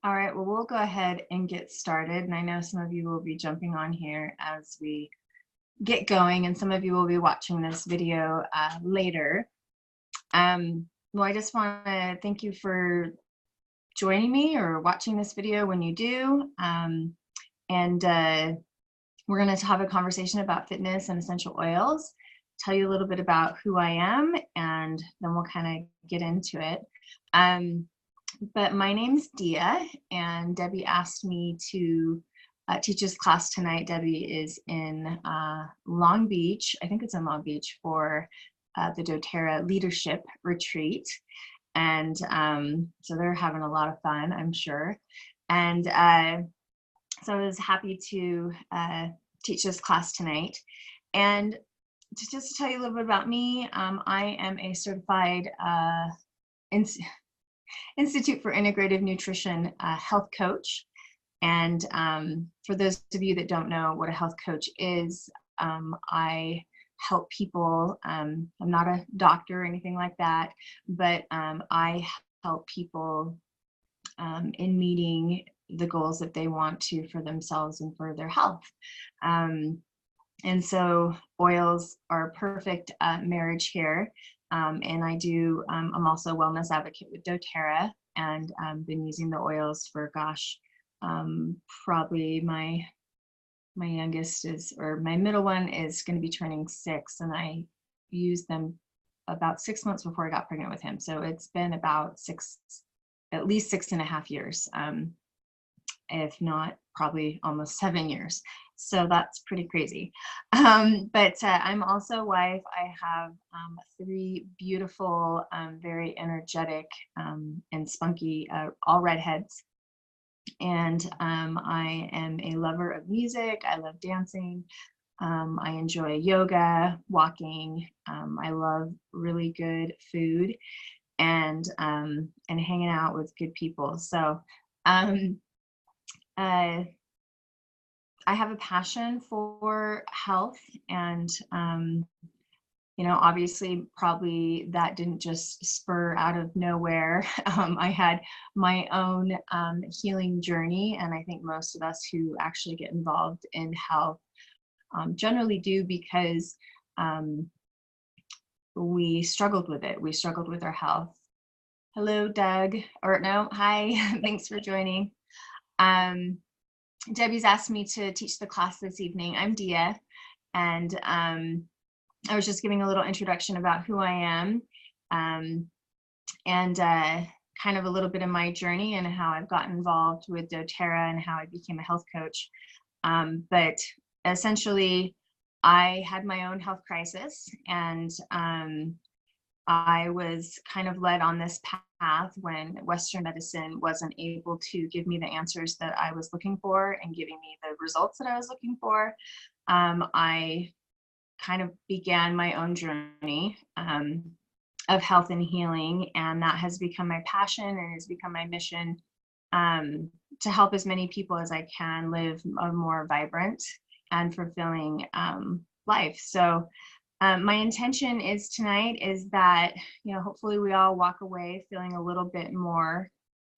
All right, well, we'll go ahead and get started. And I know some of you will be jumping on here as we get going, and some of you will be watching this video later. Well, I just want to thank you for joining me or watching this video when you do. And we're going to have a conversation about fitness and essential oils, tell you a little bit about who I am, and then we'll kind of get into it. But my name's Dia, and Debbie asked me to teach this class tonight. Debbie is in Long Beach, I think it's in Long Beach, for the doTERRA Leadership Retreat. And so they're having a lot of fun, I'm sure. And so I was happy to teach this class tonight. And just to tell you a little bit about me, I am a certified Institute for Integrative Nutrition health coach. And for those of you that don't know what a health coach is, I help people. I'm not a doctor or anything like that, but I help people in meeting the goals that they want to for themselves and for their health. And so oils are a perfect marriage here. And I'm also a wellness advocate with doTERRA, and been using the oils for, probably my youngest my middle one is going to be turning 6, and I used them about 6 months before I got pregnant with him. So it's been about at least 6.5 years, if not probably almost 7 years. So that's pretty crazy. But I'm also a wife. I have 3 beautiful, very energetic and spunky, all redheads. And I am a lover of music. I love dancing. I enjoy yoga, walking. I love really good food and hanging out with good people. So I have a passion for health, and obviously probably that didn't just spur out of nowhere. I had my own healing journey, and I think most of us who actually get involved in health generally do because we struggled with it. We struggled with our health. Hello, Doug, or no, hi, thanks for joining. Debbie's asked me to teach the class this evening. I'm Dia, and I was just giving a little introduction about who I am, and kind of a little bit of my journey and how I've gotten involved with doTERRA and how I became a health coach. But essentially, I had my own health crisis, and I was kind of led on this path when Western medicine wasn't able to give me the answers that I was looking for and giving me the results that I was looking for. I kind of began my own journey of health and healing, and that has become my passion and has become my mission, to help as many people as I can live a more vibrant and fulfilling life. So my intention tonight is that, hopefully we all walk away feeling a little bit more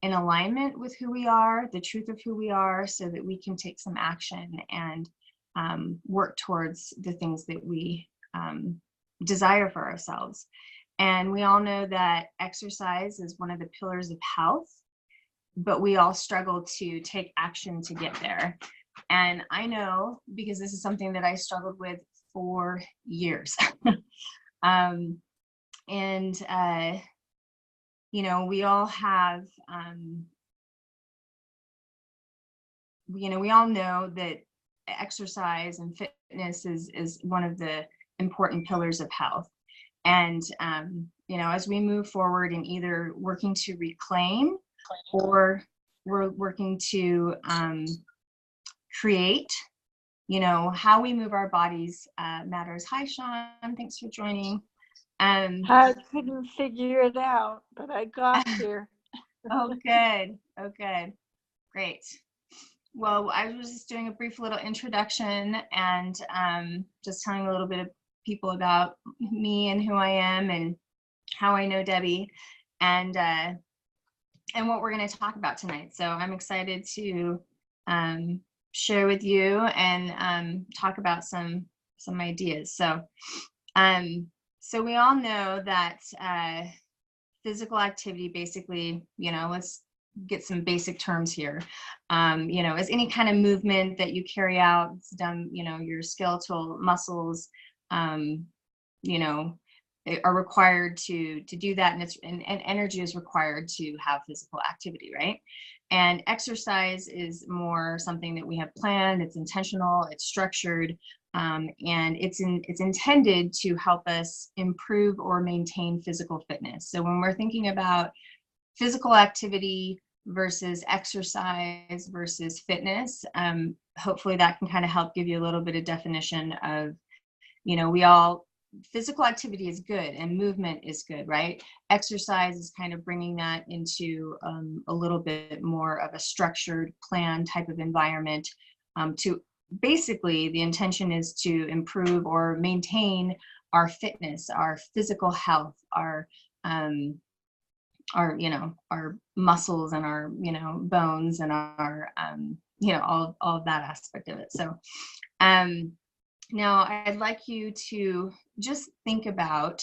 in alignment with who we are, the truth of who we are, so that we can take some action and work towards the things that we desire for ourselves. And we all know that exercise is one of the pillars of health, but we all struggle to take action to get there. And I know, because this is something that I struggled with for years. We all have, we all know that exercise and fitness is one of the important pillars of health. And, as we move forward in either working to reclaim or we're working to create, how we move our bodies matters. Hi, Sean, thanks for joining. I couldn't figure it out, but I got here. Oh, good. Oh, good. Great. Well, I was just doing a brief little introduction and just telling a little bit of people about me and who I am and how I know Debbie. And and what we're going to talk about tonight. So I'm excited to share with you and talk about some ideas. So we all know that physical activity, basically, let's get some basic terms here. Is any kind of movement that you carry out. It's done, your skeletal muscles, are required to do that, and energy is required to have physical activity, right? And exercise is more something that we have planned. It's intentional, it's structured, and it's intended to help us improve or maintain physical fitness. So when we're thinking about physical activity versus exercise versus fitness, hopefully that can kind of help give you a little bit of definition of, physical activity is good and movement is good, right? Exercise is kind of bringing that into a little bit more of a structured plan type of environment. To basically, the intention is to improve or maintain our fitness, our physical health, our muscles and our bones and our all of that aspect of it. So now I'd like you to just think about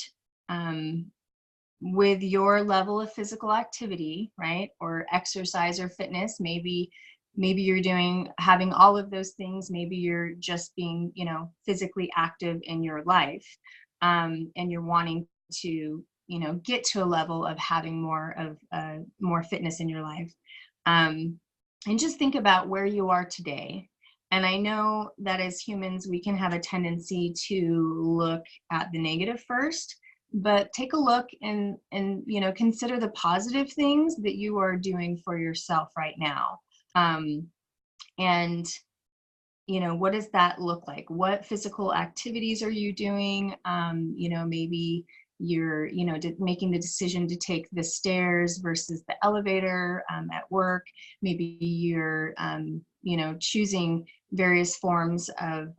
with your level of physical activity, right, or exercise or fitness. Maybe you're having all of those things. Maybe you're just being physically active in your life, and you're wanting to get to a level of having more fitness in your life. And just think about where you are today. And I know that as humans, we can have a tendency to look at the negative first, but take a look and consider the positive things that you are doing for yourself right now. And what does that look like? What physical activities are you doing? Maybe you're making the decision to take the stairs versus the elevator at work. Maybe you're choosing various forms of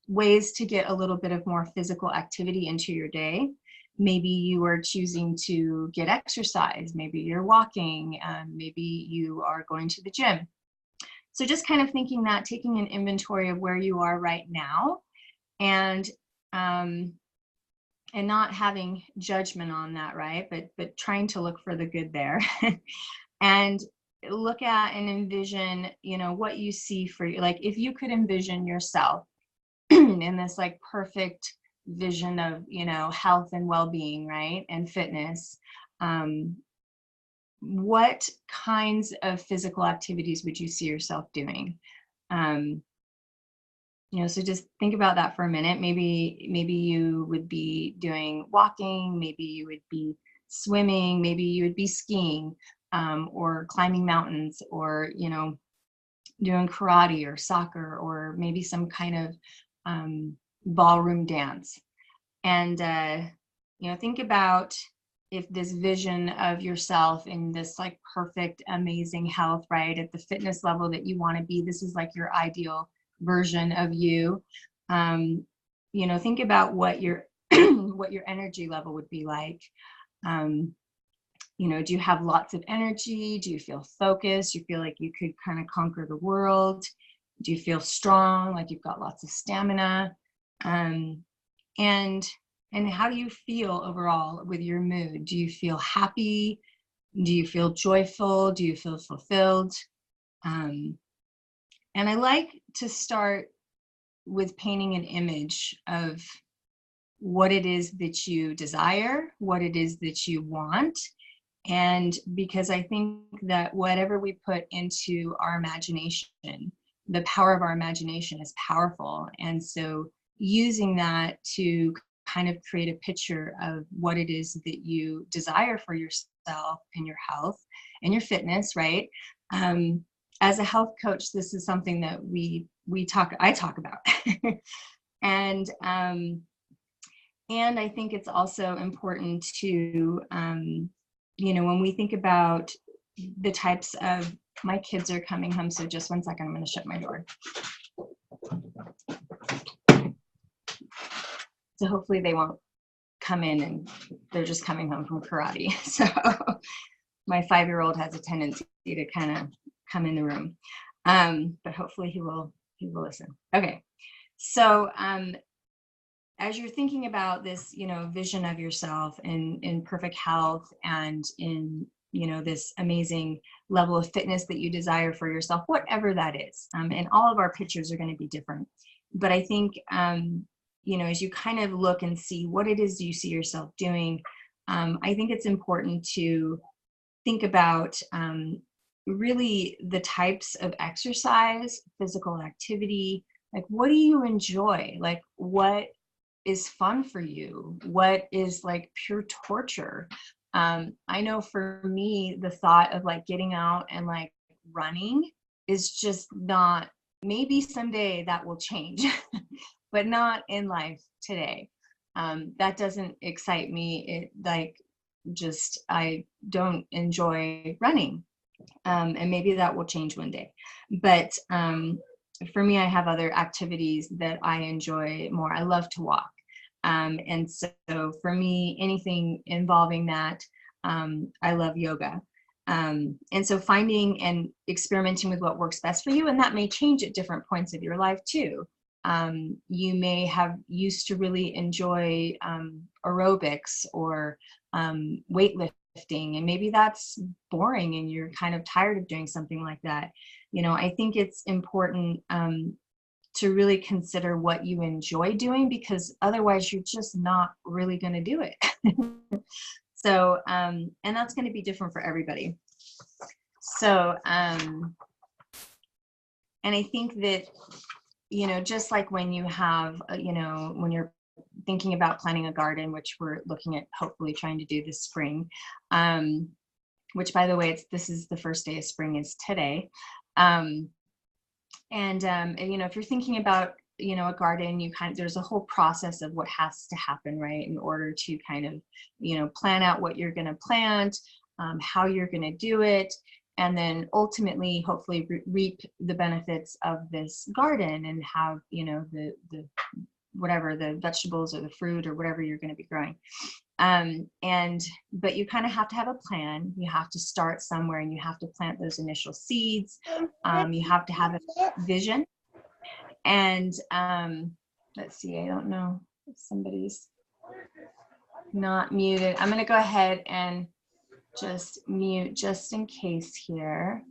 ways to get a little bit of more physical activity into your day. Maybe you are choosing to get exercise. Maybe you're walking. Maybe you are going to the gym. So just kind of taking an inventory of where you are right now, and not having judgment on that, right? But trying to look for the good there, and look at and envision, what you see for you. Like if you could envision yourself in this like perfect vision of, health and well-being, right? And fitness, what kinds of physical activities would you see yourself doing? So just think about that for a minute. Maybe you would be doing walking, maybe you would be swimming, maybe you would be skiing, or climbing mountains, or doing karate or soccer, or maybe some kind of ballroom dance. And think about if this vision of yourself in this like perfect, amazing health, right, at the fitness level that you want to be, this is like your ideal version of you. Think about what your what your energy level would be like. Do you have lots of energy? Do you feel focused? Do you feel like you could kind of conquer the world? Do you feel strong, like you've got lots of stamina? And how do you feel overall with your mood? Do you feel happy? Do you feel joyful? Do you feel fulfilled? And I like to start with painting an image of what it is that you desire, what it is that you want. And because I think that whatever we put into our imagination, the power of our imagination is powerful. And so using that to kind of create a picture of what it is that you desire for yourself and your health and your fitness, right? As a health coach, this is something that I talk about. And I think it's also important to, when we think about the types of, my kids are coming home, so just one second, I'm going to shut my door. So hopefully they won't come in, and they're just coming home from karate. So my 5-year-old has a tendency to kind of come in the room. But hopefully he will listen. Okay. So as you're thinking about this, vision of yourself in perfect health and in, this amazing level of fitness that you desire for yourself, whatever that is. And all of our pictures are going to be different. But I think, as you kind of look and see what it is you see yourself doing, I think it's important to think about really the types of exercise, physical activity, like what do you enjoy? Like what is fun for you? What is like pure torture? I know for me, the thought of like getting out and like running is just not, maybe someday that will change, but not in life today. That doesn't excite me. I don't enjoy running. And maybe that will change one day. But for me, I have other activities that I enjoy more. I love to walk. And so for me, anything involving that, I love yoga. And so finding and experimenting with what works best for you, and that may change at different points of your life too. You may have used to really enjoy aerobics or weightlifting, and maybe that's boring and you're kind of tired of doing something like that. I think it's important to really consider what you enjoy doing, because otherwise you're just not really going to do it. So, and that's going to be different for everybody. So, and I think that, just like when you have, when you're thinking about planting a garden, which we're looking at hopefully trying to do this spring, which by the way, this is the first day of spring is today. And if you're thinking about, a garden, there's a whole process of what has to happen, right, in order to kind of, plan out what you're going to plant, how you're going to do it, and then ultimately, hopefully, reap the benefits of this garden and have, the whatever the vegetables or the fruit or whatever you're going to be growing. But you kind of have to have a plan. You have to start somewhere and you have to plant those initial seeds. You have to have a vision. And let's see, I don't know if somebody's not muted. I'm going to go ahead and just mute just in case here.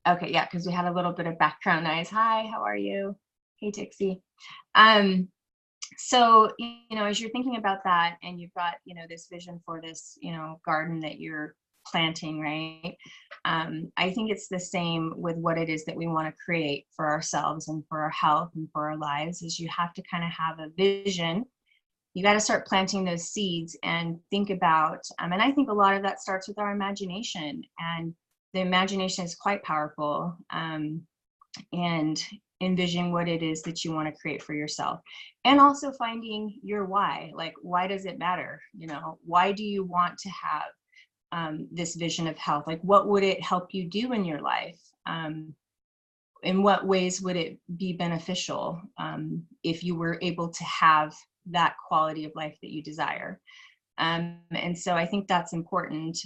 Okay, yeah, because we had a little bit of background noise. Hi, how are you? Hey, Dixie. So, as you're thinking about that and you've got, this vision for this, garden that you're planting, right? I think it's the same with what it is that we want to create for ourselves and for our health and for our lives, is you have to kind of have a vision. You got to start planting those seeds and think about, and I think a lot of that starts with our imagination, and the imagination is quite powerful, and envision what it is that you want to create for yourself, and also finding your why. Like, why does it matter? Why do you want to have this vision of health? Like, what would it help you do in your life? In what ways would it be beneficial if you were able to have that quality of life that you desire? And so I think that's important,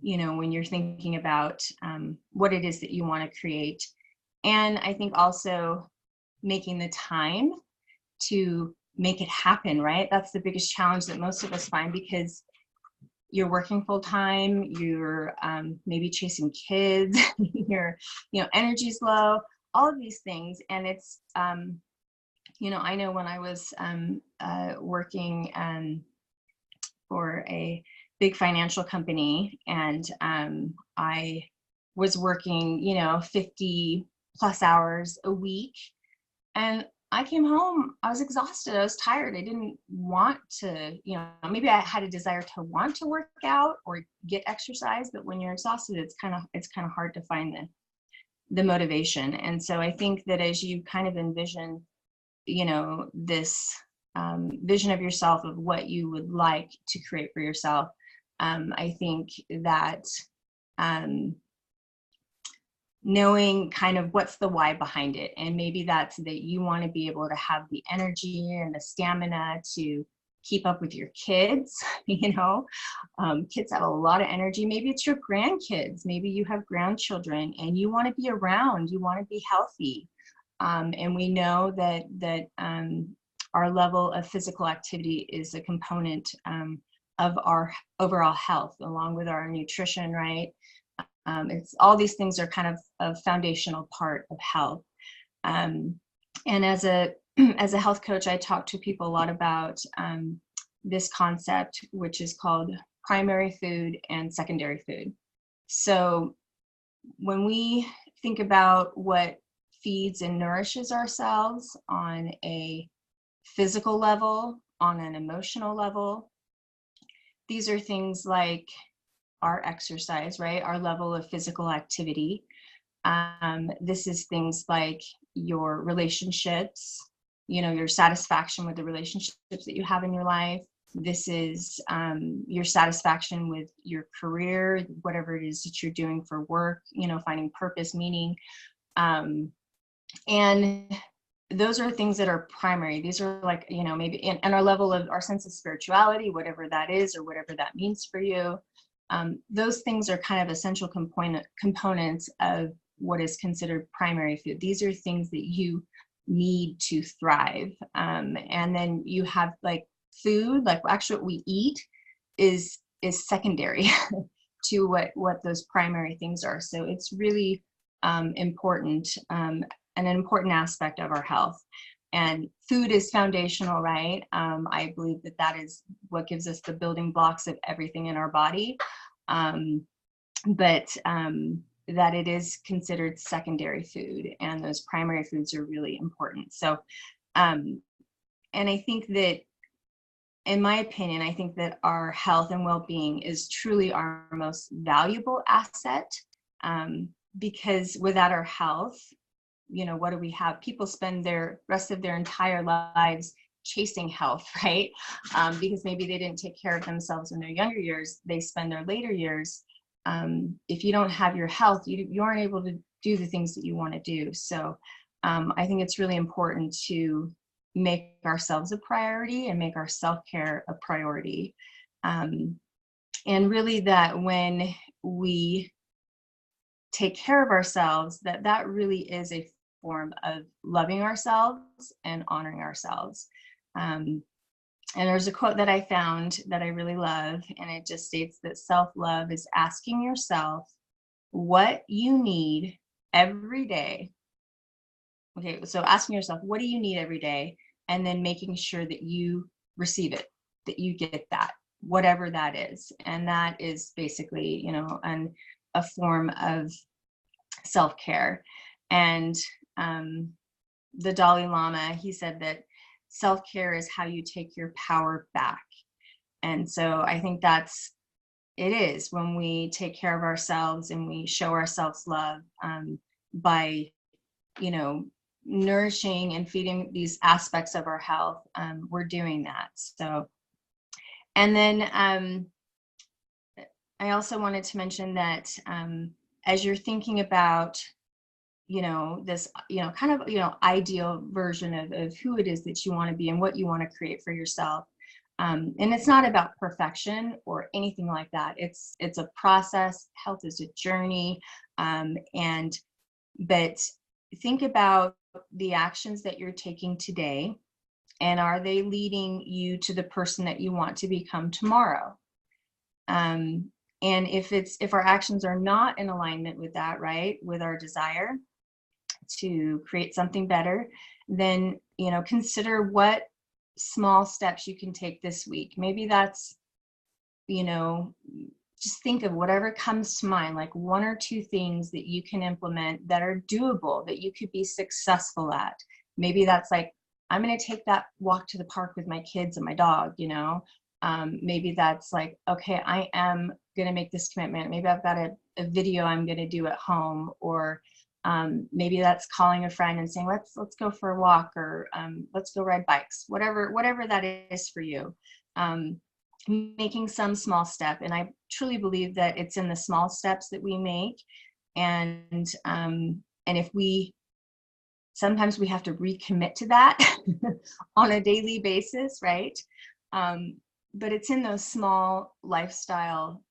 when you're thinking about what it is that you want to create. And I think also making the time to make it happen, right? That's the biggest challenge that most of us find, because you're working full time, you're maybe chasing kids, your energy's low, all of these things. And it's, I know when I was working for a big financial company, and I was working, 50 plus hours a week, and I came home, I was exhausted, I was tired, I didn't want to, maybe I had a desire to want to work out or get exercise, but when you're exhausted, it's kind of hard to find the motivation. And so I think that as you kind of envision, this vision of yourself, of what you would like to create for yourself, I think that knowing kind of what's the why behind it, and maybe that's that you want to be able to have the energy and the stamina to keep up with your kids. Kids have a lot of energy. Maybe it's your grandkids, maybe you have grandchildren and you want to be around, you want to be healthy. And we know that our level of physical activity is a component of our overall health, along with our nutrition, right? It's all these things are kind of a foundational part of health. And as a health coach, I talk to people a lot about this concept, which is called primary food and secondary food. So when we think about what feeds and nourishes ourselves on a physical level, on an emotional level, these are things like our exercise, right? Our level of physical activity. This is things like your relationships, your satisfaction with the relationships that you have in your life. This is your satisfaction with your career, whatever it is that you're doing for work, finding purpose, meaning. And those are things that are primary. These are like, maybe, and our level of our sense of spirituality, whatever that is, or whatever that means for you. Those things are kind of essential components of what is considered primary food. These are things that you need to thrive. And then you have like food, like actually what we eat is secondary to what those primary things are. So it's really important, and an important aspect of our health. And food is foundational, right? I believe that is what gives us the building blocks of everything in our body. But that it is considered secondary food, and those primary foods are really important. So, and I think that, in my opinion, I think that our health and well-being is truly our most valuable asset, because without our health, what do we have? People spend their rest of their entire lives chasing health, right? Because maybe they didn't take care of themselves in their younger years. They spend their later years. If you don't have your health, you aren't able to do the things that you want to do. So I think it's really important to make ourselves a priority and make our self-care a priority. And really that when we take care of ourselves, that really is a form of loving ourselves and honoring ourselves. And there's a quote that I found that I really love, and it just states that self-love is asking yourself what you need every day. Okay, so asking yourself, what do you need every day? And then making sure that you receive it, that you get that, whatever that is. And that is basically, a form of self-care. And the Dalai Lama, he said that self-care is how you take your power back. And so I think it is when we take care of ourselves and we show ourselves love by, nourishing and feeding these aspects of our health, we're doing that. So, and then I also wanted to mention that as you're thinking about this, kind of, ideal version of who it is that you want to be and what you want to create for yourself. And it's not about perfection or anything like that. It's a process. Health is a journey. But think about the actions that you're taking today, and are they leading you to the person that you want to become tomorrow? And if our actions are not in alignment with that, right, with our desire to create something better, then consider what small steps you can take this week. Maybe that's just think of whatever comes to mind, like one or two things that you can implement that are doable, that you could be successful at. Maybe that's like, I'm going to take that walk to the park with my kids and my dog. Maybe that's like, okay, I am going to make this commitment. Maybe I've got a video I'm going to do at home, or maybe that's calling a friend and saying, let's go for a walk, or let's go ride bikes, whatever that is for you. Making some small step. And I truly believe that it's in the small steps that we make. And if sometimes we have to recommit to that on a daily basis, right? But it's in those small lifestyle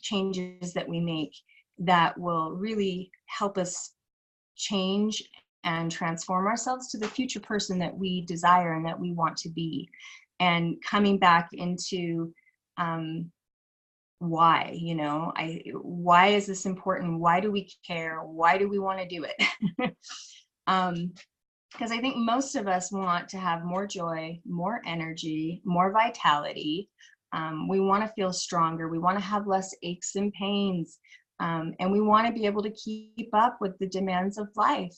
changes that we make that will really help us change and transform ourselves to the future person that we desire and that we want to be. And coming back into why, why is this important? Why do we care? Why do we want to do it? Because I think most of us want to have more joy, more energy, more vitality. We want to feel stronger. We want to have less aches and pains. And we want to be able to keep up with the demands of life,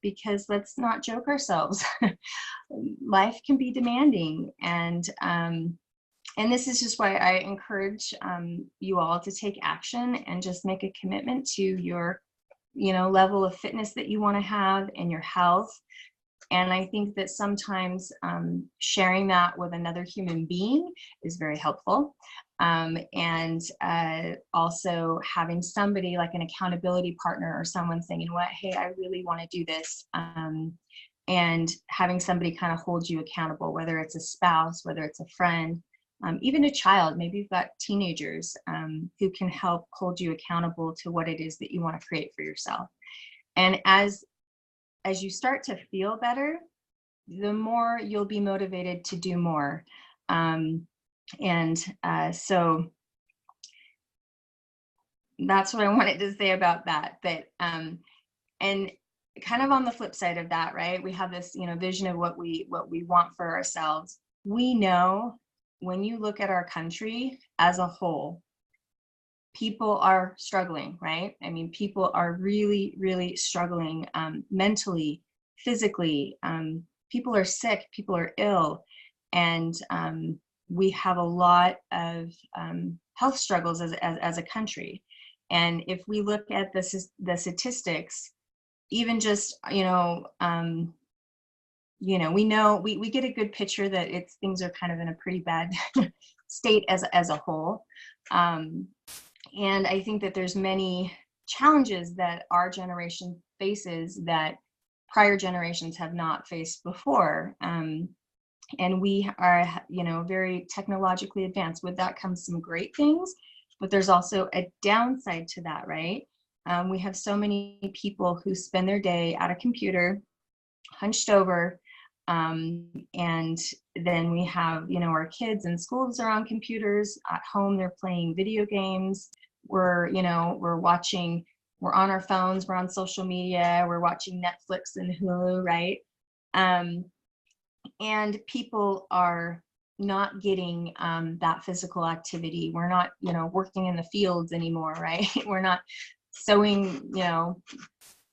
because let's not joke ourselves. Life can be demanding. And this is just why I encourage you all to take action and just make a commitment to your level of fitness that you want to have and your health. And I think that sometimes sharing that with another human being is very helpful. And also having somebody like an accountability partner or someone saying, what, hey, I really want to do this. And having somebody kind of hold you accountable, whether it's a spouse, whether it's a friend, even a child. Maybe you've got teenagers who can help hold you accountable to what it is that you want to create for yourself. And as you start to feel better, the more you'll be motivated to do more. So that's what I wanted to say about that. But and kind of on the flip side of that, right? We have this, vision of what we want for ourselves. We know when you look at our country as a whole, people are struggling, right? I mean, people are really, really struggling mentally, physically. People are sick, people are ill, and we have a lot of health struggles as a country. And if we look at the statistics, even just, we get a good picture that things are kind of in a pretty bad state as a whole. And I think that there's many challenges that our generation faces that prior generations have not faced before. And we are, very technologically advanced. With that comes some great things, but there's also a downside to that, right? We have so many people who spend their day at a computer, hunched over, and then we have, our kids in schools are on computers. At home, they're playing video games. We're on our phones, we're on social media, we're watching Netflix and Hulu, right? And people are not getting that physical activity. We're not, working in the fields anymore, right? We're not sowing,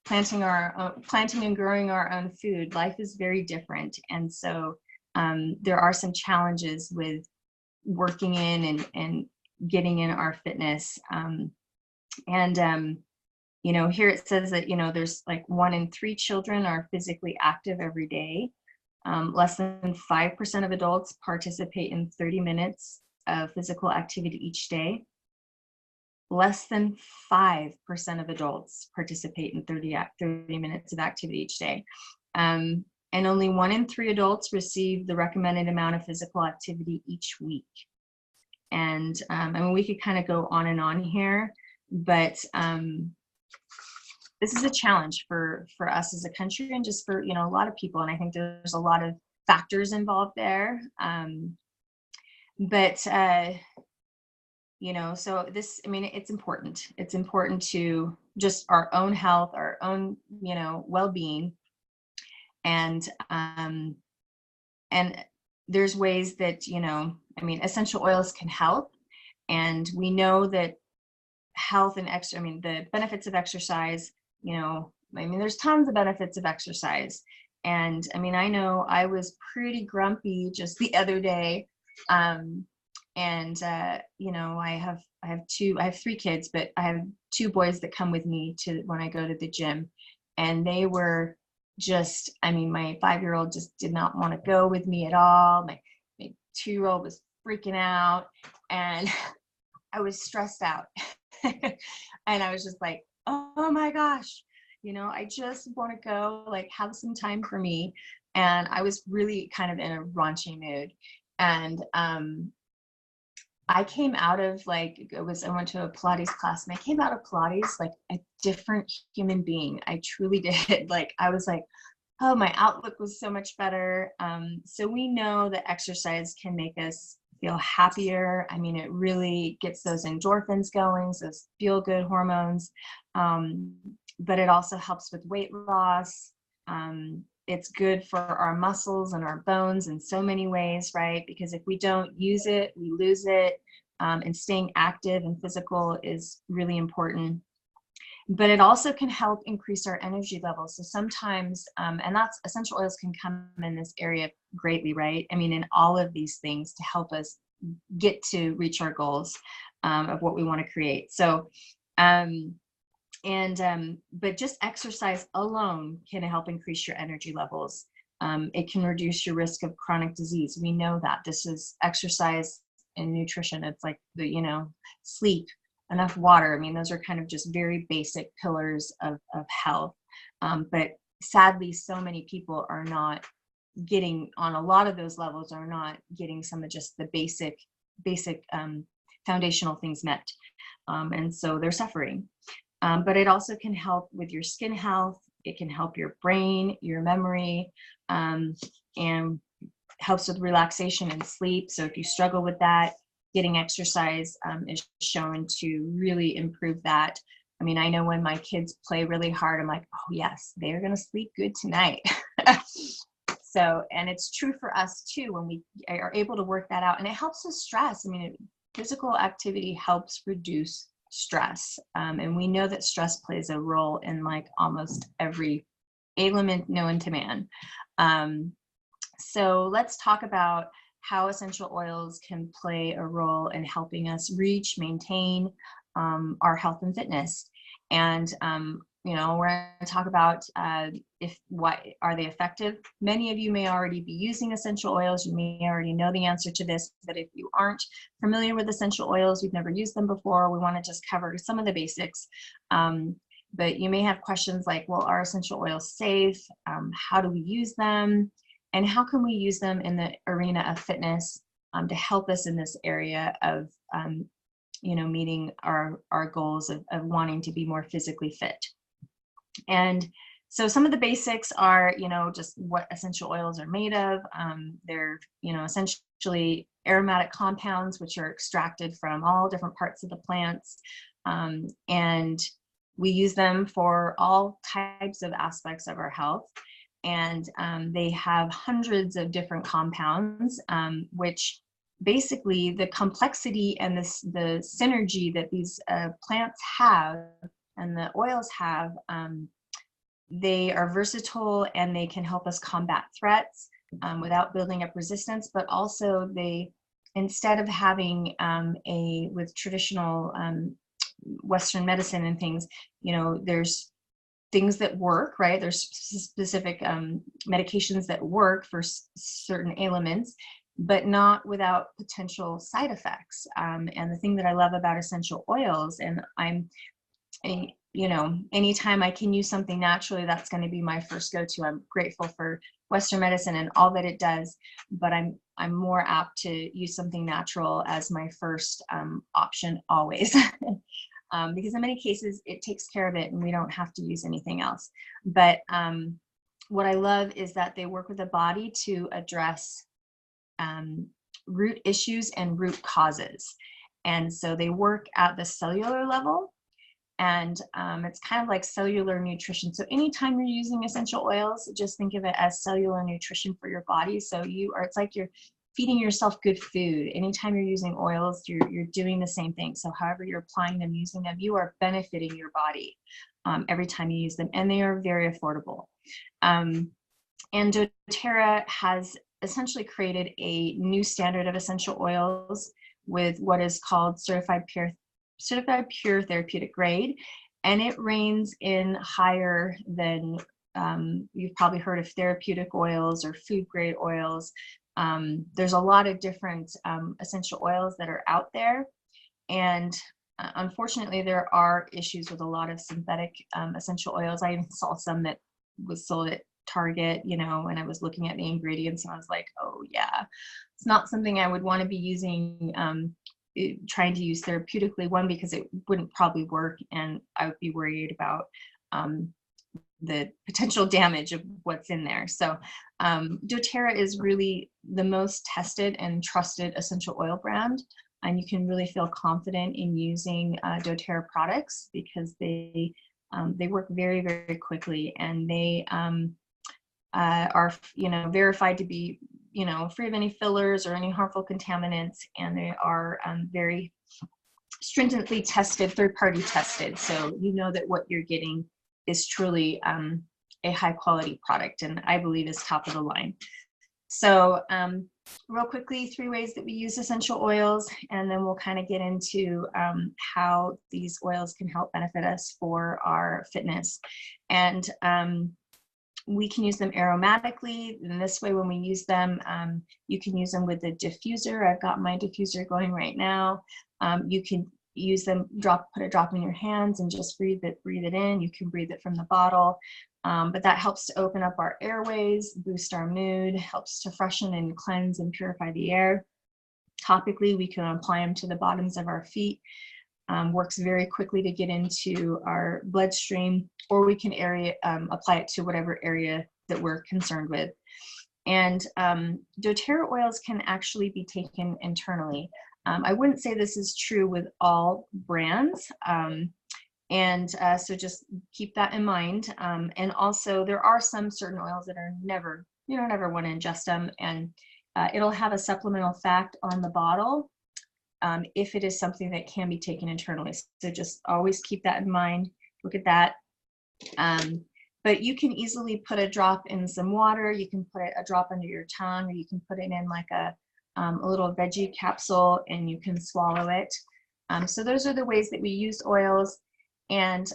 planting and growing our own food. Life is very different. And so there are some challenges with working in and getting in our fitness. Here it says that, there's like 1 in 3 children are physically active every day. Less than 5% of adults participate in 30 minutes of physical activity each day. Less than 5% of adults participate in 30 minutes of activity each day. And only 1 in 3 adults receive the recommended amount of physical activity each week. And we could kind of go on and on here, but this is a challenge for us as a country and just for, a lot of people. And I think there's a lot of factors involved there. So this, it's important. It's important to just our own health, our own, well-being. And there's ways that, essential oils can help. And we know that health and the benefits of exercise, there's tons of benefits of exercise. And I know I was pretty grumpy just the other day. I have 3 kids, but I have 2 boys that come with me when I go to the gym, and they were just, my 5-year-old just did not want to go with me at all. My 2-year-old was freaking out, and I was stressed out. And I was just like, oh my gosh, I just want to go, have some time for me. And I was really kind of in a raunchy mood. And I came out of I went to a Pilates class, and I came out of Pilates like a different human being. I truly did. Like, I was like, oh, my outlook was so much better. So we know that exercise can make us feel happier. I mean, it really gets those endorphins going, those feel good hormones. But it also helps with weight loss. It's good for our muscles and our bones in so many ways, right? Because if we don't use it, we lose it. And staying active and physical is really important. But it also can help increase our energy levels. So sometimes, and that's essential oils can come in this area greatly, right? I mean, in all of these things to help us get to reach our goals of what we want to create. So, but just exercise alone can help increase your energy levels. It can reduce your risk of chronic disease. We know that. This is exercise and nutrition. It's like sleep, enough water. I mean, those are kind of just very basic pillars of health. But sadly, so many people are not getting on a lot of those levels, are not getting some of just the basic foundational things met. And so they're suffering. But it also can help with your skin health. It can help your brain, your memory, and helps with relaxation and sleep. So if you struggle with that, getting exercise is shown to really improve that. I mean, I know when my kids play really hard, I'm like, oh yes, they're going to sleep good tonight. So, and it's true for us too, when we are able to work that out, and it helps with stress. I mean, physical activity helps reduce stress. And we know that stress plays a role in like almost every ailment known to man. So let's talk about how essential oils can play a role in helping us reach, maintain our health and fitness. And we're going to talk about what are they effective. Many of you may already be using essential oils. You may already know the answer to this, but if you aren't familiar with essential oils, you've never used them before, we want to just cover some of the basics. But you may have questions like, well, are essential oils safe? How do we use them? And how can we use them in the arena of fitness to help us in this area of meeting our goals of wanting to be more physically fit? And so some of the basics are, just what essential oils are made of. They're, essentially aromatic compounds, which are extracted from all different parts of the plants. And we use them for all types of aspects of our health. And they have hundreds of different compounds, which basically the complexity and the synergy that these plants have and the oils have, they are versatile and they can help us combat threats without building up resistance, but also they, instead of having with traditional Western medicine and things, there's things that work, right? There's specific medications that work for certain ailments, but not without potential side effects. And the thing that I love about essential oils, and anytime I can use something naturally, that's going to be my first go-to. I'm grateful for Western medicine and all that it does, but I'm more apt to use something natural as my first option always. Because in many cases it takes care of it and we don't have to use anything else. But what I love is that they work with the body to address root issues and root causes. And so they work at the cellular level, and it's kind of like cellular nutrition. So anytime you're using essential oils, just think of it as cellular nutrition for your body. So it's like you're feeding yourself good food. Anytime you're using oils, you're doing the same thing. So however you're applying them, using them, you are benefiting your body every time you use them, and they are very affordable. And doTERRA has essentially created a new standard of essential oils with what is called certified pure therapeutic grade, and it reigns in higher than you've probably heard of therapeutic oils or food grade oils. There's a lot of different essential oils that are out there, and unfortunately there are issues with a lot of synthetic essential oils. I even saw some that was sold at Target, and I was looking at the ingredients and I was like, oh yeah, It's not something I would want to be using, trying to use therapeutically. One, because it wouldn't probably work, and I would be worried about the potential damage of what's in there. So doTERRA is really the most tested and trusted essential oil brand, and you can really feel confident in using doTERRA products because they work very, very quickly, and they are, verified to be, free of any fillers or any harmful contaminants, and they are very stringently tested, third-party tested, so you know that what you're getting is truly a high quality product, and I believe is top of the line. So real quickly, 3 ways that we use essential oils, and then we'll kind of get into how these oils can help benefit us for our fitness. And we can use them aromatically. In this way, when we use them, you can use them with a diffuser. I've got my diffuser going right now. You can use them, put a drop in your hands and just breathe it in. You can breathe it from the bottle, but that helps to open up our airways, boost our mood, helps to freshen and cleanse and purify the air. Topically, we can apply them to the bottoms of our feet. Works very quickly to get into our bloodstream, or we can apply it to whatever area that we're concerned with. And doTERRA oils can actually be taken internally. I wouldn't say this is true with all brands, so just keep that in mind. And also, there are some certain oils that are never want to ingest them, and it'll have a supplemental fact on the bottle if it is something that can be taken internally. So just always keep that in mind. Look at that. But you can easily put a drop in some water. You can put a drop under your tongue, or you can put it in like a little veggie capsule, and you can swallow it. So those are the ways that we use oils. And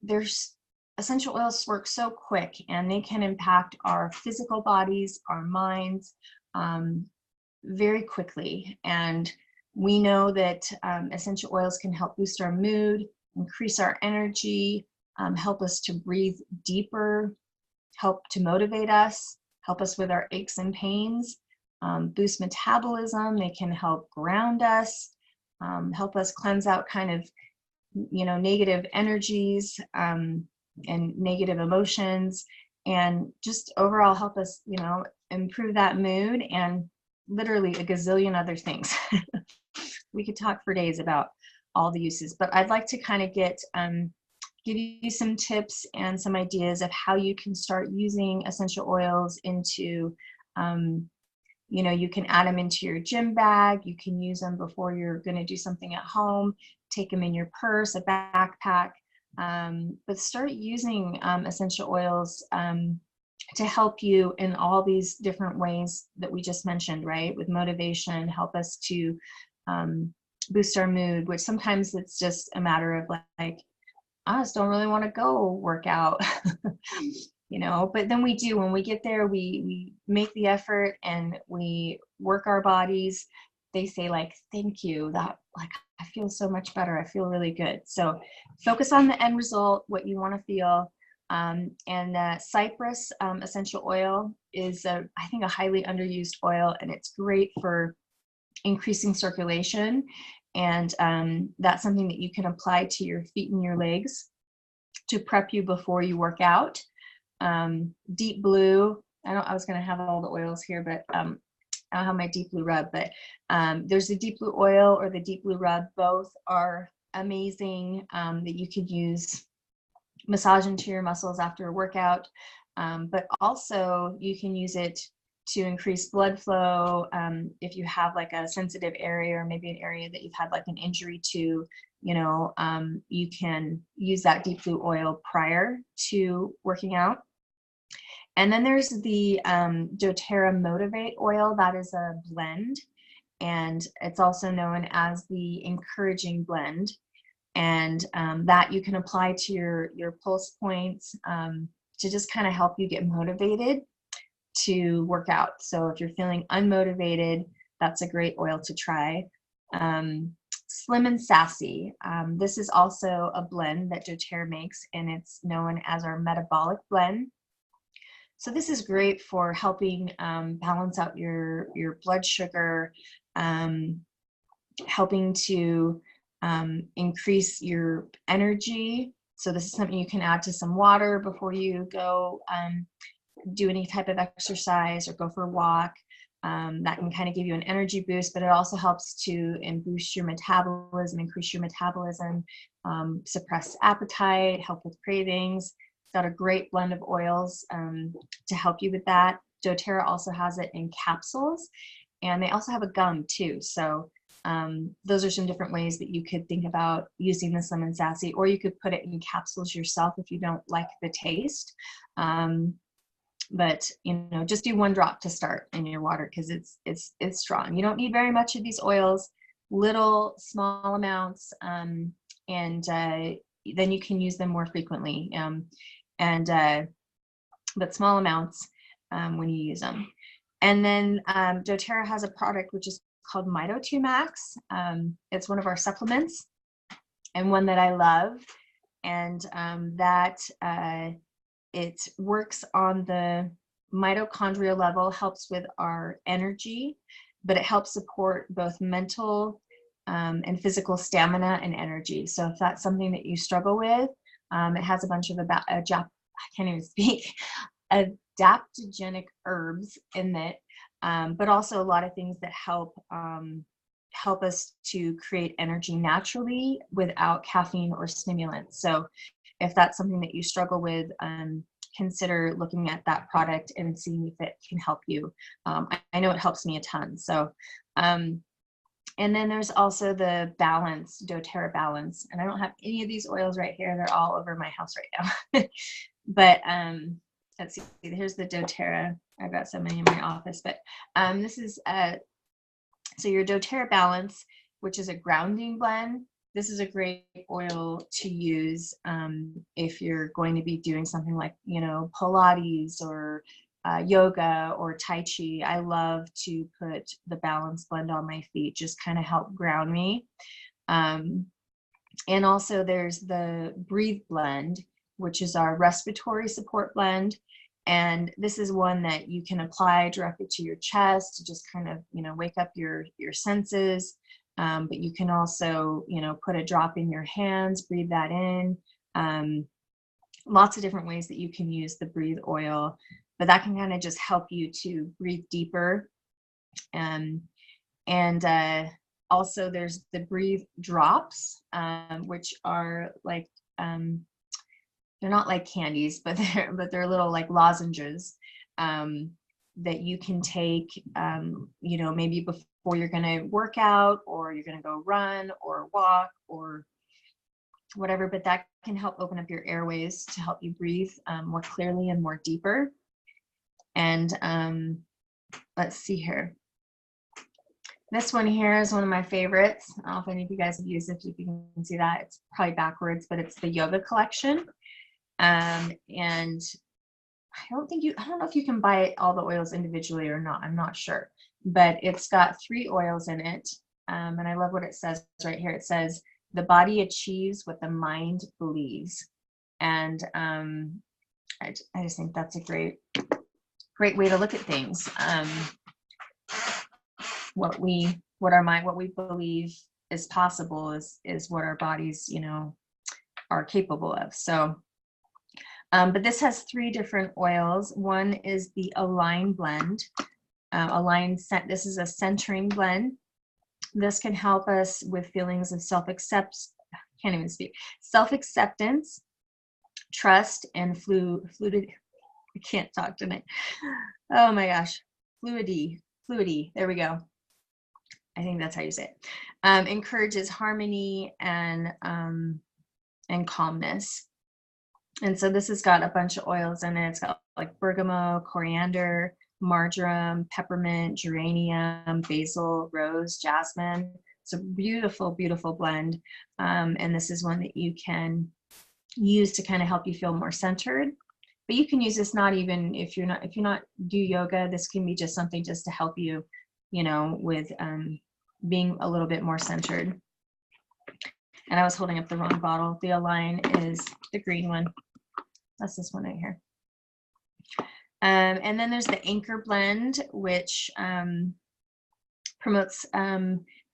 there's essential oils work so quick, and they can impact our physical bodies, our minds, very quickly. And we know that essential oils can help boost our mood, increase our energy, help us to breathe deeper, help to motivate us, help us with our aches and pains, boost metabolism. They can help ground us, help us cleanse out kind of, negative energies and negative emotions, and just overall help us, improve that mood, and literally a gazillion other things. We could talk for days about all the uses, but I'd like to kind of give you some tips and some ideas of how you can start using essential oils into, you can add them into your gym bag. You can use them before you're going to do something at home. Take them in your purse, a backpack, but start using essential oils to help you in all these different ways that we just mentioned, right? With motivation, help us to boost our mood, which sometimes it's just a matter of like, I just don't really want to go work out, but then we do. When we get there, we make the effort and we work our bodies. They say like, thank you, that like, I feel so much better. I feel really good. So focus on the end result, what you want to feel. And cypress essential oil is, I think, a highly underused oil, and it's great for increasing circulation. And that's something that you can apply to your feet and your legs to prep you before you work out. Deep Blue, I was going to have all the oils here, but I don't have my Deep Blue rub, but there's the Deep Blue oil or the Deep Blue rub. Both are amazing that you could use, massage into your muscles after a workout, but also you can use it to increase blood flow. If you have like a sensitive area, or maybe an area that you've had like an injury to, you can use that Deep Blue oil prior to working out. And then there's the doTERRA Motivate oil. That is a blend, and it's also known as the encouraging blend. And that you can apply to your pulse points to just kind of help you get motivated to work out. So if you're feeling unmotivated, that's a great oil to try. Slim and Sassy. This is also a blend that doTERRA makes, and it's known as our metabolic blend. So this is great for helping balance out your blood sugar, helping to increase your energy. So this is something you can add to some water before you go do any type of exercise or go for a walk. That can kind of give you an energy boost, but it also helps to boost your metabolism, increase your metabolism, suppress appetite, help with cravings. It's got a great blend of oils to help you with that. doTERRA also has it in capsules, and they also have a gum too. So those are some different ways that you could think about using this lemon sassy, or you could put it in capsules yourself if you don't like the taste. But just do 1 drop to start in your water, because it's strong. You don't need very much of these oils, little small amounts, and then you can use them more frequently, but small amounts when you use them. And then doTERRA has a product which is called Mito2 Max. It's one of our supplements and one that I love, and it works on the mitochondrial level, helps with our energy, but it helps support both mental and physical stamina and energy. So if that's something that you struggle with, it has a bunch of I can't even speak, adaptogenic herbs in it, but also a lot of things that help us to create energy naturally without caffeine or stimulants. So if that's something that you struggle with, consider looking at that product and seeing if it can help you. I know it helps me a ton. So, and then there's also the Balance, doTERRA Balance. And I don't have any of these oils right here. They're all over my house right now. But let's see, here's the doTERRA. I've got so many in my office, but this is, so your doTERRA Balance, which is a grounding blend. This is a great oil to use if you're going to be doing something like, Pilates or yoga or Tai Chi. I love to put the Balance blend on my feet, just kind of help ground me. And also there's the Breathe blend, which is our respiratory support blend. And this is one that you can apply directly to your chest to just kind of, wake up your senses. But you can also, put a drop in your hands, breathe that in. Lots of different ways that you can use the Breathe oil, but that can kind of just help you to breathe deeper. And also there's the Breathe drops, which are like, they're not like candies, but they're little like lozenges that you can take, maybe before you're going to work out, or you're going to go run or walk or whatever, but that can help open up your airways to help you breathe more clearly and more deeper. And let's see here. This one here is one of my favorites. I don't know if any of you guys have used it, if you can see that. It's probably backwards, but it's the Yoga Collection. And I don't know if you can buy all the oils individually or not. I'm not sure, but it's got 3 oils in it. And I love what it says right here. It says, the body achieves what the mind believes. And I just think that's a great way to look at things. What we believe is possible is what our bodies, are capable of. So, but this has 3 different oils. One is the Align blend. This is a centering blend. This can help us with feelings of self-acceptance, trust, and fluidity. I can't talk tonight. Oh my gosh, fluidity. There we go. I think that's how you say it. Encourages harmony and calmness. And so this has got a bunch of oils in it. It's got like bergamot, coriander, marjoram, peppermint, geranium, basil, rose, jasmine. It's a beautiful, beautiful blend. And this is one that you can use to kind of help you feel more centered. But you can use this not even if you're not do yoga. This can be just something just to help you, with being a little bit more centered. And I was holding up the wrong bottle. The Align is the green one. That's this one right here. And then there's the Anchor Blend, which promotes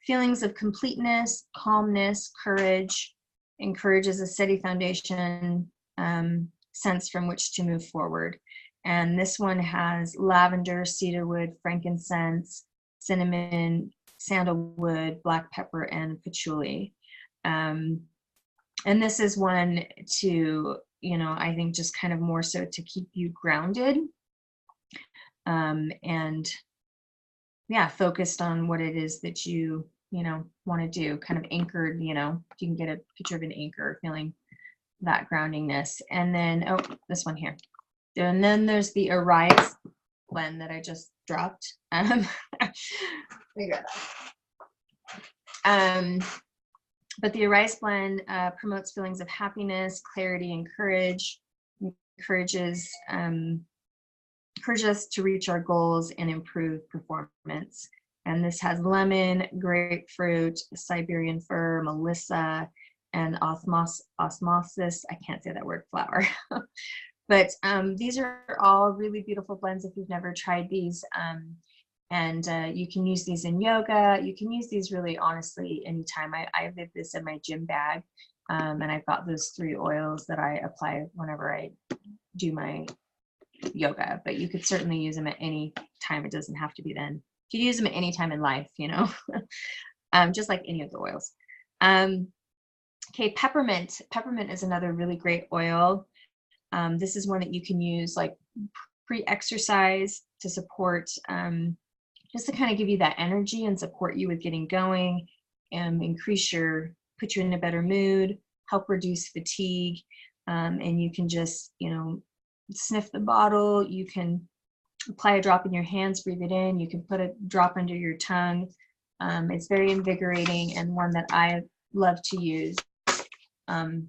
feelings of completeness, calmness, courage, encourages a steady foundation sense from which to move forward. And this one has lavender, cedarwood, frankincense, cinnamon, sandalwood, black pepper, and patchouli. And this is one to, I think just kind of more so to keep you grounded. And yeah, focused on what it is that you want to do, kind of anchored, you can get a picture of an anchor, feeling that groundingness. And then, oh, this one here. And then there's the Arise Blend that I just dropped. But the Arise Blend promotes feelings of happiness, clarity, and courage, encourages us to reach our goals and improve performance. And this has lemon, grapefruit, Siberian fir, melissa, and osmosis. I can't say that word, flower. But these are all really beautiful blends if you've never tried these. And you can use these in yoga. You can use these really honestly anytime. I have this in my gym bag. And I've got those 3 oils that I apply whenever I do my yoga, but you could certainly use them at any time. It doesn't have to be then. You use them at any time in life, just like any of the oils. Okay, peppermint. Peppermint is another really great oil. This is one that you can use like pre-exercise to support, just to kind of give you that energy and support you with getting going, and put you in a better mood, help reduce fatigue. And you can just, sniff the bottle. You can apply a drop in your hands, breathe it in. You can put a drop under your tongue. It's very invigorating, and one that I love to use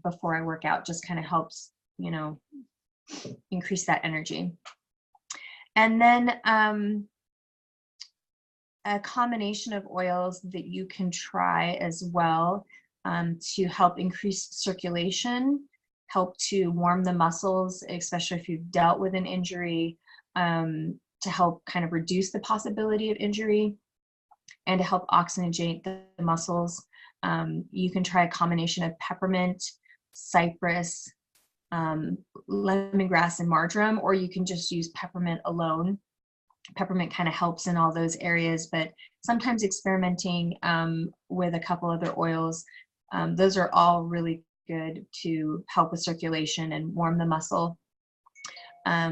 before I work out. Just kind of helps, increase that energy. And then a combination of oils that you can try as well to help increase circulation, help to warm the muscles, especially if you've dealt with an injury, to help kind of reduce the possibility of injury, and to help oxygenate the muscles. You can try a combination of peppermint, cypress, lemongrass, and marjoram, or you can just use peppermint alone. Peppermint kind of helps in all those areas, but sometimes experimenting with a couple other oils, those are all really good to help with circulation and warm the muscle,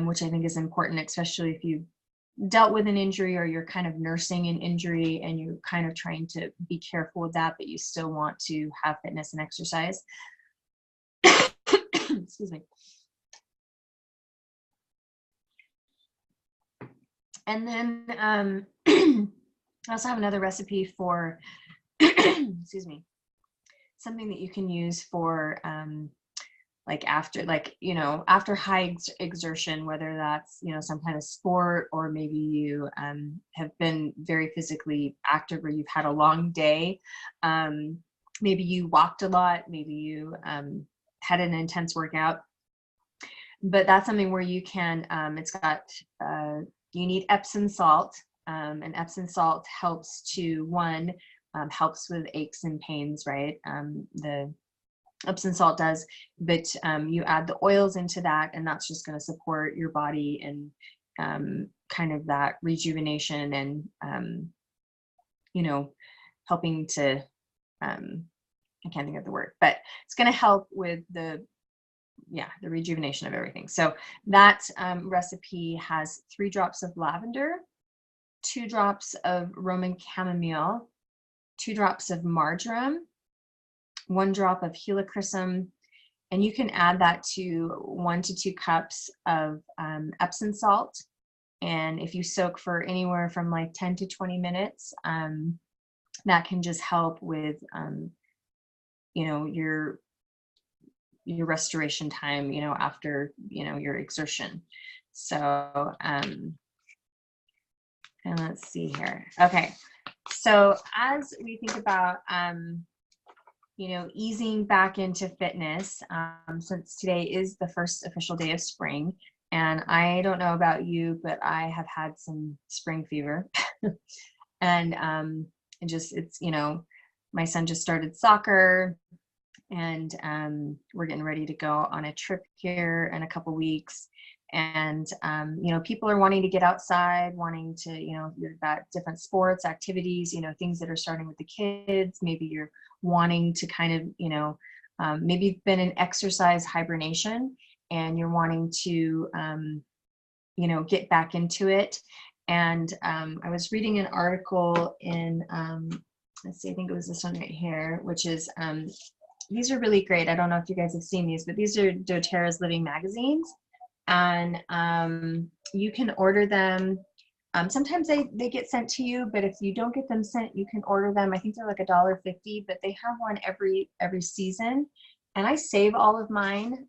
which I think is important, especially if you've dealt with an injury or you're kind of nursing an injury and you're kind of trying to be careful with that, but you still want to have fitness and exercise. Excuse me. And then I also have another recipe for, excuse me, something that you can use for after high exertion, whether that's, some kind of sport, or maybe you have been very physically active, or you've had a long day. Maybe you walked a lot, maybe you had an intense workout, but that's something where you can, it's got, you need Epsom salt, and Epsom salt helps to, helps with aches and pains, right? The Epsom salt does, but you add the oils into that, and that's just going to support your body and kind of that rejuvenation and, helping to, I can't think of the word, but it's going to help with the rejuvenation of everything. So that recipe has 3 drops of lavender, 2 drops of Roman chamomile, 2 drops of marjoram, 1 drop of helichrysum, and you can add that to 1 to 2 cups of Epsom salt. And if you soak for anywhere from like 10 to 20 minutes, that can just help with, your restoration time, after, your exertion. So, and let's see here. Okay. So as we think about, easing back into fitness, since today is the first official day of spring, And I don't know about you, but I have had some spring fever. And it's, my son just started soccer, and we're getting ready to go on a trip here in a couple weeks. And people are wanting to get outside, wanting to, you've got different sports activities, things that are starting with the kids. Maybe you're wanting to kind of, maybe you've been in exercise hibernation and you're wanting to get back into it. And I was reading an article in let's see, I think it was this one right here, which is these are really great. I don't know if you guys have seen these, but these are doTERRA's living magazines, and you can order them. Sometimes they get sent to you, but if you don't get them sent, you can order them. I think they're like $1.50, but they have one every season. And I save all of mine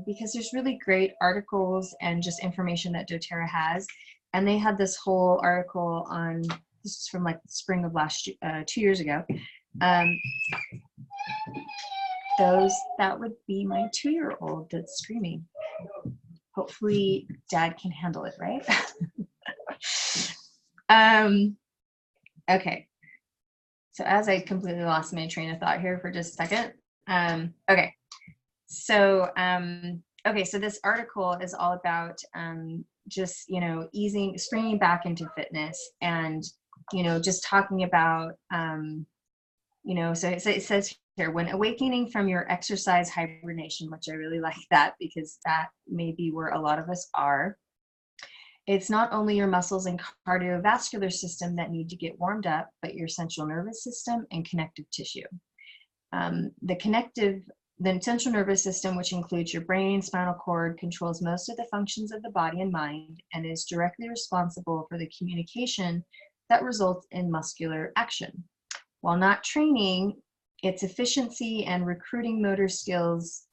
because there's really great articles and just information that doTERRA has. And they had this whole article on, this is from like the spring of 2 years ago. That would be my 2-year-old that's screaming. Hopefully dad can handle it, right? Okay. So as I completely lost my train of thought here for just a second. Okay. So, so this article is all about just, springing back into fitness, and, just talking about, so it says here, when awakening from your exercise hibernation, which I really like that because that may be where a lot of us are. It's not only your muscles and cardiovascular system that need to get warmed up, but your central nervous system and connective tissue. The central nervous system, which includes your brain, spinal cord, controls most of the functions of the body and mind, and is directly responsible for the communication that results in muscular action. While not training, its efficiency and recruiting motor skills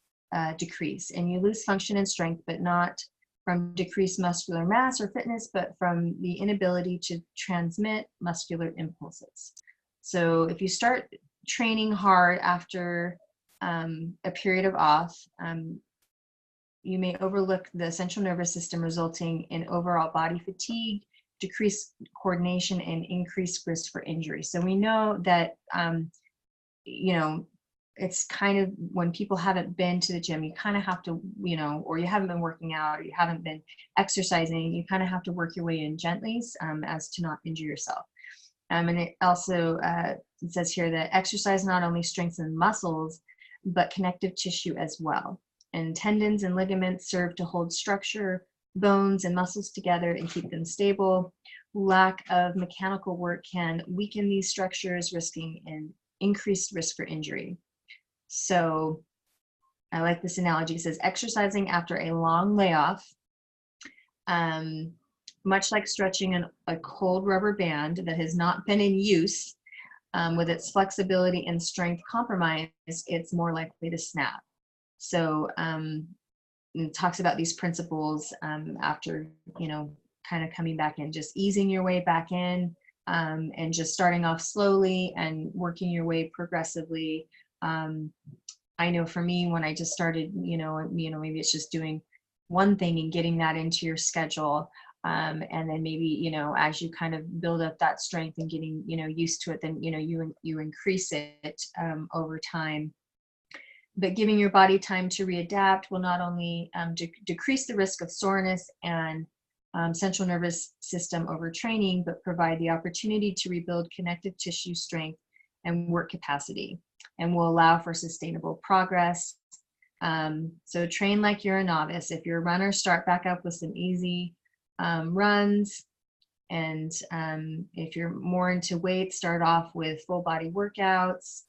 decrease, and you lose function and strength, but not from decreased muscular mass or fitness, but from the inability to transmit muscular impulses. So if you start training hard after a period of off, you may overlook the central nervous system, resulting in overall body fatigue, decreased coordination, and increased risk for injury. So we know that, it's kind of when people haven't been to the gym, you kind of have to, or you haven't been working out, or you haven't been exercising, you kind of have to work your way in gently as to not injure yourself. And it also it says here that exercise not only strengthens muscles, but connective tissue as well. And tendons and ligaments serve to hold structure, bones and muscles together and keep them stable. Lack of mechanical work can weaken these structures, risking an increased risk for injury. So I like this analogy. It says exercising after a long layoff, much like stretching a cold rubber band that has not been in use, with its flexibility and strength compromised, it's more likely to snap. So it talks about these principles after, kind of coming back in, just easing your way back in, and just starting off slowly and working your way progressively. I know for me, when I just started, maybe it's just doing one thing and getting that into your schedule. And then maybe, as you kind of build up that strength and getting, used to it, then, you increase it over time. But giving your body time to readapt will not only decrease the risk of soreness and central nervous system overtraining, but provide the opportunity to rebuild connective tissue strength and work capacity, and will allow for sustainable progress. So train like you're a novice. If you're a runner, start back up with some easy runs. And if you're more into weight, start off with full body workouts.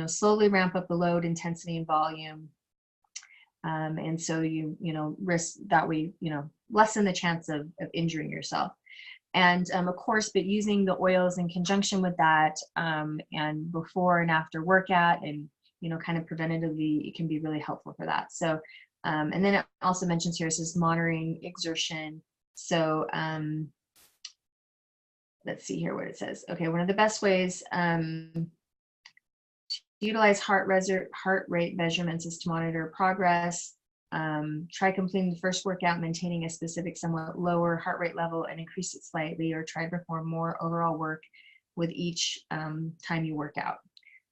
Slowly ramp up the load, intensity, and volume. And so risk that way, lessen the chance of injuring yourself. And of course, but using the oils in conjunction with that, and before and after workout, and kind of preventatively, it can be really helpful for that. So, and then it also mentions here, it says monitoring exertion. So let's see here what it says. Okay, one of the best ways to utilize heart rate measurements is to monitor progress try completing the first workout, maintaining a specific somewhat lower heart rate level and increase it slightly, or try to perform more overall work with each time you work out.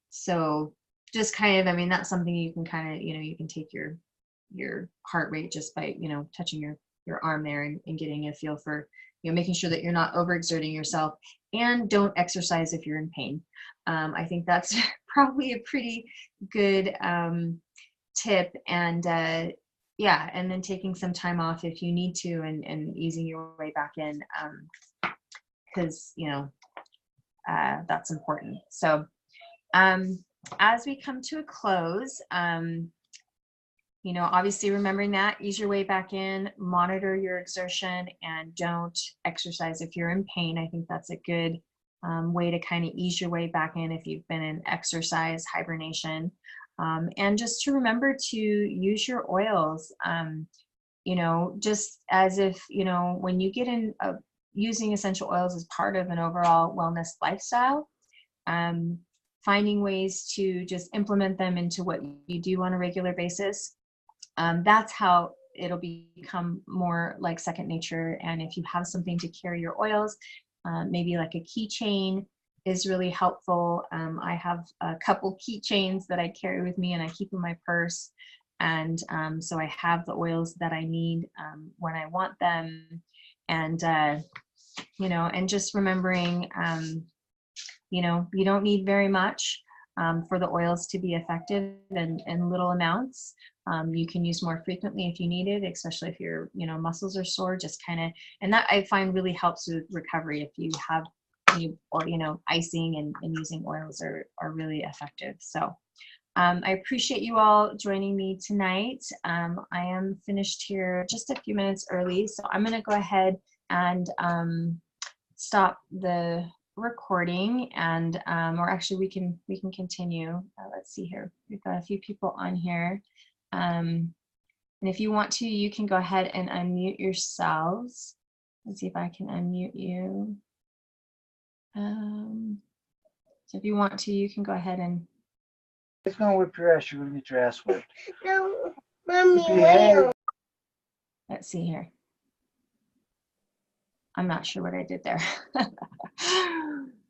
So just kind of, I mean, that's something you can kind of, you can take your heart rate just by, touching your arm there and getting a feel for, making sure that you're not overexerting yourself, and don't exercise if you're in pain. I think that's probably a pretty good tip. And yeah, and then taking some time off if you need to, and easing your way back in, because that's important. So as we come to a close, obviously remembering that, ease your way back in, monitor your exertion, and don't exercise if you're in pain. I think that's a good way to kind of ease your way back in if you've been in exercise hibernation. And just to remember to use your oils, just as if, when you get in using essential oils as part of an overall wellness lifestyle, finding ways to just implement them into what you do on a regular basis. That's how it'll become more like second nature. And if you have something to carry your oils, maybe like a keychain is really helpful. I have a couple keychains that I carry with me and I keep in my purse. And so I have the oils that I need when I want them. And, and just remembering, you don't need very much for the oils to be effective in little amounts. You can use more frequently if you need it, especially if your muscles are sore, just kind of, and that I find really helps with recovery. If you have icing and using oils are really effective. So I appreciate you all joining me tonight. I am finished here just a few minutes early, so I'm going to go ahead and stop the recording, and or actually we can continue. Let's see here, we've got a few people on here, and if you want to, you can go ahead and unmute yourselves. Let's see if I can unmute you. So if you want to, you can go ahead and. It's gonna whip your ass. You're gonna get your ass whipped. No, Mommy, wait. Let's see here. I'm not sure what I did there.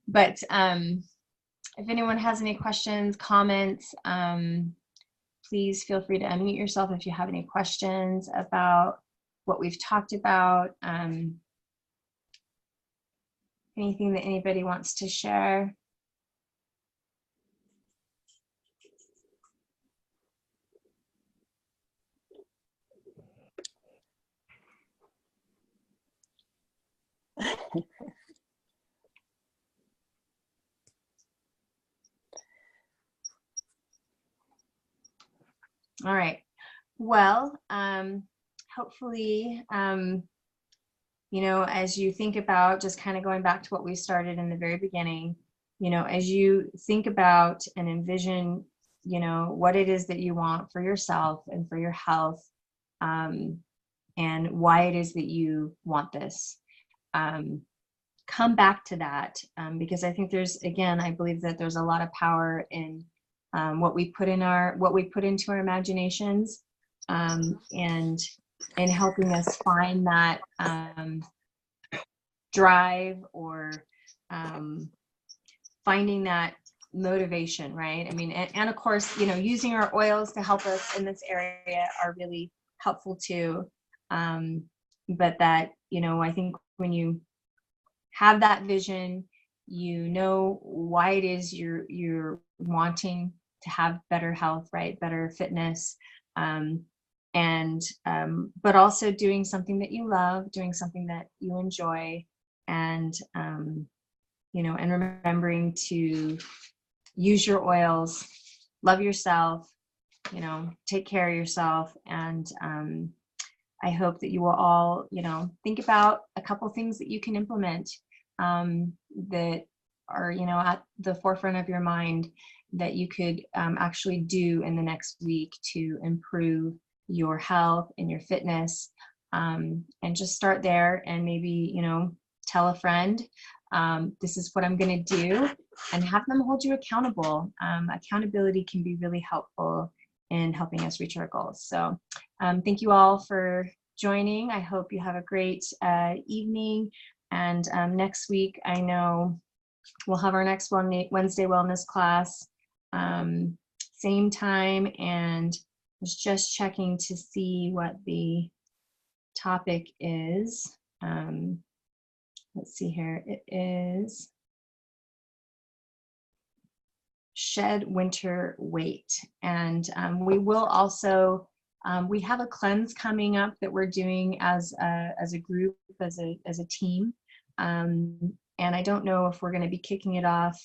But if anyone has any questions, comments, please feel free to unmute yourself if you have any questions about what we've talked about. Anything that anybody wants to share. All right. Well, hopefully, as you think about just kind of going back to what we started in the very beginning, as you think about and envision, what it is that you want for yourself and for your health, and why it is that you want this, come back to that, because I think I believe that there's a lot of power in what we put into our imaginations, and in helping us find that drive, or finding that motivation, right? I mean, and of course, using our oils to help us in this area are really helpful too. But that, I think when you have that vision, why it is you're wanting to have better health, right? Better fitness, but also doing something that you love, doing something that you enjoy, and and remembering to use your oils, love yourself, take care of yourself. And I hope that you will all, think about a couple things that you can implement that are, at the forefront of your mind, that you could actually do in the next week to improve your health and your fitness, and just start there, and maybe, tell a friend, this is what I'm going to do, and have them hold you accountable. Accountability can be really helpful in helping us reach our goals. So thank you all for joining. I hope you have a great evening. And next week, I know we'll have our next Wednesday wellness class, same time, and was just checking to see what the topic is. Let's see here. It is shed winter weight. And we will also, we have a cleanse coming up that we're doing as a group, as a team. And I don't know if we're going to be kicking it off.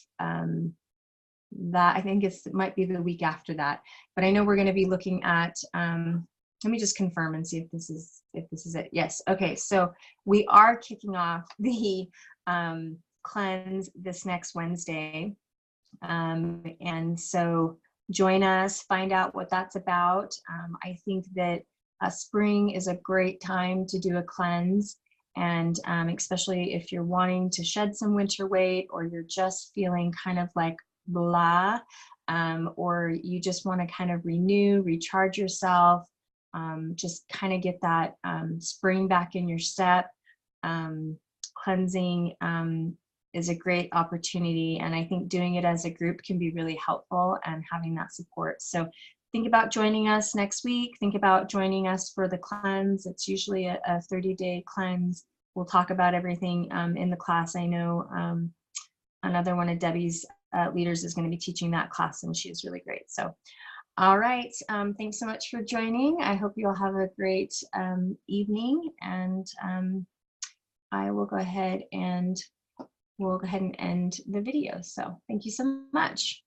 That I think it might be the week after that, but I know we're going to be looking at, let me just confirm and see if this is it. Yes. Okay. So we are kicking off the cleanse this next Wednesday. And so join us, find out what that's about. I think that spring is a great time to do a cleanse. And especially if you're wanting to shed some winter weight, or you're just feeling kind of like blah, or you just want to kind of renew, recharge yourself, just kind of get that spring back in your step. Cleansing is a great opportunity, and I think doing it as a group can be really helpful, and having that support. So think about joining us next week. Think about joining us for the cleanse. It's usually a 30-day cleanse. We'll talk about everything in the class. I know another one of Debbie's leaders is going to be teaching that class, and she's really great. So, all right. Thanks so much for joining. I hope you'll have a great evening, and I will go ahead and we'll go ahead and end the video. So thank you so much.